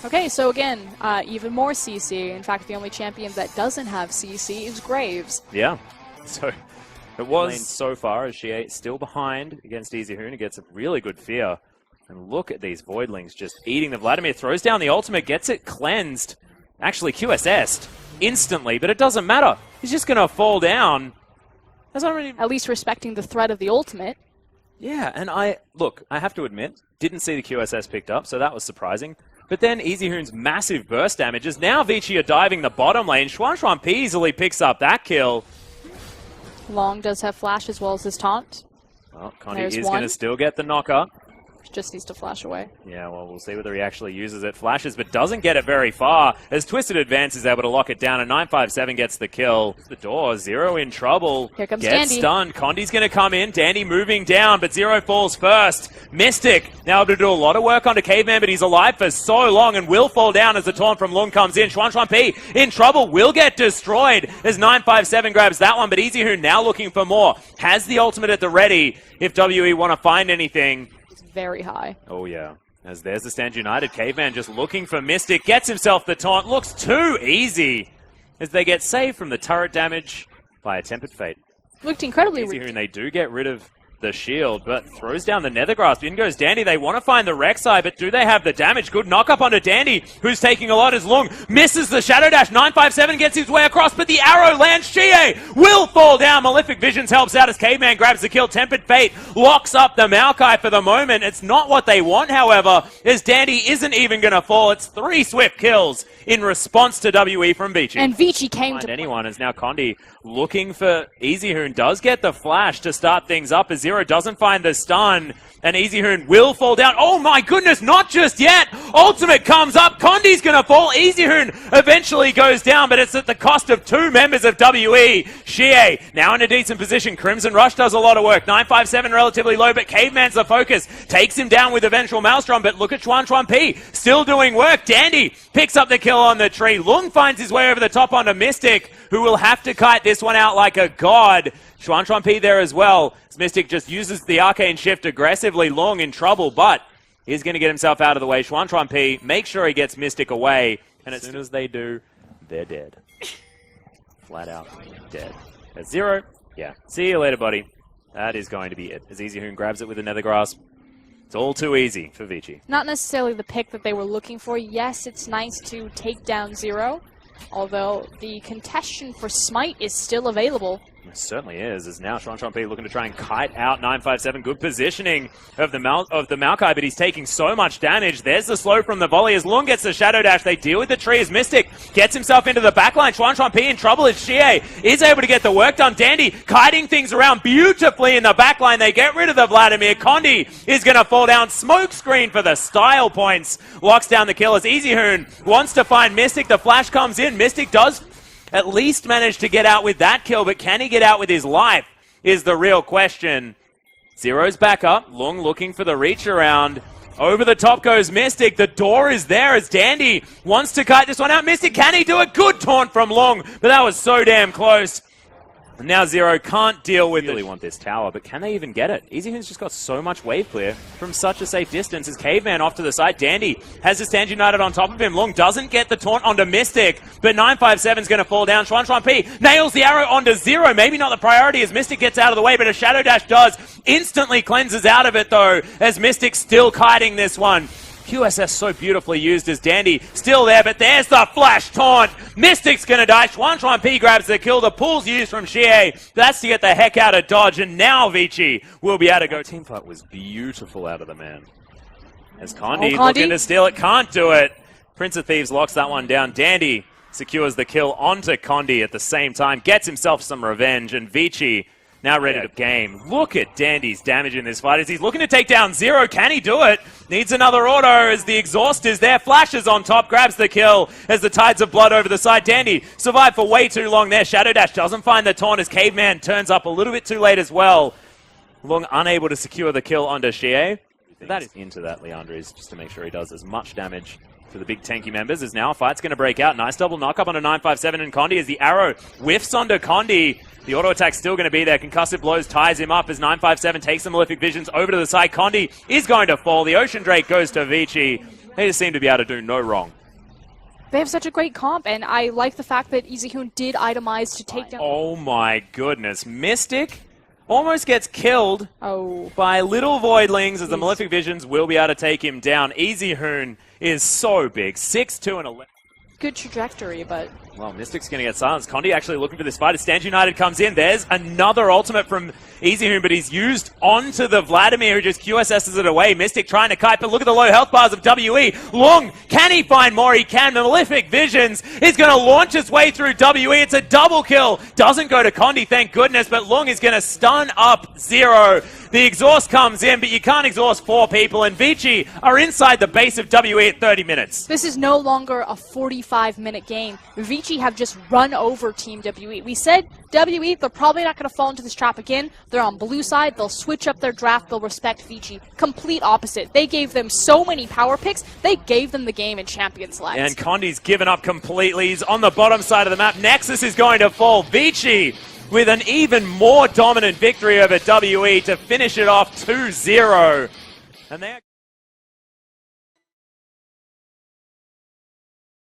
Okay, so again, even more CC. In fact, the only champion that doesn't have CC is Graves. Yeah. So it was so far as she still behind against easyhoon. It gets a really good fear. And look at these Voidlings just eating the Vladimir. Throws down the ultimate, gets it cleansed. Actually QSS'd instantly, but it doesn't matter. He's just going to fall down. That's not really... At least respecting the threat of the ultimate. Yeah, and I have to admit, didn't see the QSS picked up, so that was surprising. But then easyhoon's massive burst damages. Now Vici are diving the bottom lane. Xuanxuan P easily picks up that kill. Long does have flash as well as his taunt. Well, Condi is going to still get the knocker. Just needs to flash away. Yeah, well, we'll see whether he actually uses it. Flashes, but doesn't get it very far. As Twisted Advance is able to lock it down, and 957 gets the kill. The door, Zero in trouble. Here comes Gets Dandy. stunned. Condi's going to come in. Dandy moving down, but Zero falls first. Mystic now able to do a lot of work onto Caveman, but he's alive for so long and will fall down as the taunt from Lung comes in. Xuanxuan P in trouble, will get destroyed as 957 grabs that one, but easyhoon now looking for more. Has the ultimate at the ready if WE want to find anything. Very high. Oh, yeah. As there's the Stand United. Caveman just looking for Mystic. Gets himself the taunt. Looks too easy as they get saved from the turret damage by a Tempered Fate. Looked incredibly easier, and they do get rid of the shield, but throws down the Nether Grasp. In goes Dandy. They want to find the Rek'Sai, but do they have the damage? Good knock up onto Dandy, who's taking a lot as Lung misses the Shadow Dash. 957 gets his way across, but the arrow lands. Xie will fall down. Malefic Visions helps out as Caveman grabs the kill. Tempered Fate locks up the Maokai for the moment. It's not what they want, however, as Dandy isn't even going to fall. It's 3 swift kills in response to WE from Vici. And Vici came to anyone as now Condi looking for easyhoon. Does get the flash to start things up as Zero doesn't find the stun. And easyhoon will fall down. Oh my goodness, not just yet. Ultimate comes up. Condi's going to fall. easyhoon eventually goes down, but it's at the cost of 2 members of WE. Xie now in a decent position. Crimson Rush does a lot of work. 957 relatively low, but Caveman's the focus. Takes him down with Eventual Maelstrom, but look at Xuanxuan P still doing work. Dandy picks up the kill on the tree. Lung finds his way over the top onto Mystic, who will have to kite this one out like a god. Xuanxuan P there as well. Mystic just uses the Arcane Shift aggressively. Lung in trouble, but he's going to get himself out of the way. Xuanxuan P makes sure he gets Mystic away, and as soon as they do, they're dead. Flat out dead. At Zero, yeah. See you later, buddy. That is going to be it. As easyhoon grabs it with a Nether Grasp. It's all too easy for Vici. Not necessarily the pick that they were looking for. Yes, it's nice to take down Zero, although the contestation for Smite is still available. It certainly is, as now Xuanxuan P looking to try and kite out 957. Good positioning of the Maokai, but he's taking so much damage. There's the slow from the volley as Lung gets the Shadow Dash. They deal with the tree as Mystic gets himself into the backline. Xuanxuan P in trouble as Xie is able to get the work done. Dandy kiting things around beautifully in the backline. They get rid of the Vladimir. Condi is going to fall down. Smoke screen for the style points. Locks down the kill as easyhoon wants to find Mystic. The flash comes in. Mystic does at least managed to get out with that kill, but can he get out with his life is the real question. Zero's back up. Lung looking for the reach around. Over the top goes Mystic. The door is there as Dandy wants to kite this one out. Mystic, can he do it? Good taunt from Lung, but that was so damn close. And now Zero can't deal with really want this tower, but can they even get it? easyhoon's just got so much wave clear from such a safe distance as Caveman off to the side. Dandy has the Stand United on top of him. Lung doesn't get the taunt onto Mystic, but 957's going to fall down. Xuanxuan P nails the arrow onto Zero. Maybe not the priority as Mystic gets out of the way, but a Shadow Dash does. Instantly cleanses out of it though, as Mystic's still kiting this one. QSS so beautifully used as Dandy still there, but there's the flash taunt. Mystic's going to die. Xuanxuan P grabs the kill. The pull's used from Xie. That's to get the heck out of dodge, and now Vici will be able to go. Teamfight was beautiful out of the man. As Condi looking to steal it, can't do it. Prince of Thieves locks that one down. Dandy secures the kill onto Condi at the same time, gets himself some revenge, and Vici now ready to game. Look at Dandy's damage in this fight as he's looking to take down Zero. Can he do it? Needs another auto as the exhaust is there. Flashes on top, grabs the kill as the Tides of Blood over the side. Dandy survived for way too long there. Shadow Dash doesn't find the taunt as Caveman turns up a little bit too late as well. Lung unable to secure the kill onto Xie. That is into that Leandres just to make sure he does as much damage to the big tanky members as now a fight's going to break out. Nice double knock up onto 957 and Condi as the arrow whiffs onto Condi. The auto attack's still going to be there. Concussive blows ties him up as 957 takes the Malefic Visions over to the side. Condi is going to fall. The Ocean Drake goes to Vici. They just seem to be able to do no wrong. They have such a great comp, and I like the fact that Easyhoon did itemize to take down... Oh my goodness. Mystic almost gets killed Oh. by little Voidlings as the Malefic Visions will be able to take him down. Easyhoon is so big. 6-2 and 11. Good trajectory, but... Well, Mystic's going to get silenced. Condi actually looking for this fight as Stand United comes in. There's another ultimate from Easyhoon, but he's used onto the Vladimir, who just QSS's it away. Mystic trying to kite, but look at the low health bars of WE. Long, can he find more? He can. Malefic Visions is going to launch his way through WE. It's a double kill. Doesn't go to Condi, thank goodness, but Long is going to stun up Zero. The exhaust comes in, but you can't exhaust 4 people, and Vici are inside the base of WE at 30 minutes. This is no longer a 45-minute game. Vici have just run over Team WE. We said WE, they're probably not going to fall into this trap again. They're on blue side. They'll switch up their draft. They'll respect Vici. Complete opposite. They gave them so many power picks. They gave them the game in Champions League. And Condi's given up completely. He's on the bottom side of the map. Nexus is going to fall. Vici with an even more dominant victory over WE to finish it off 2-0. And they're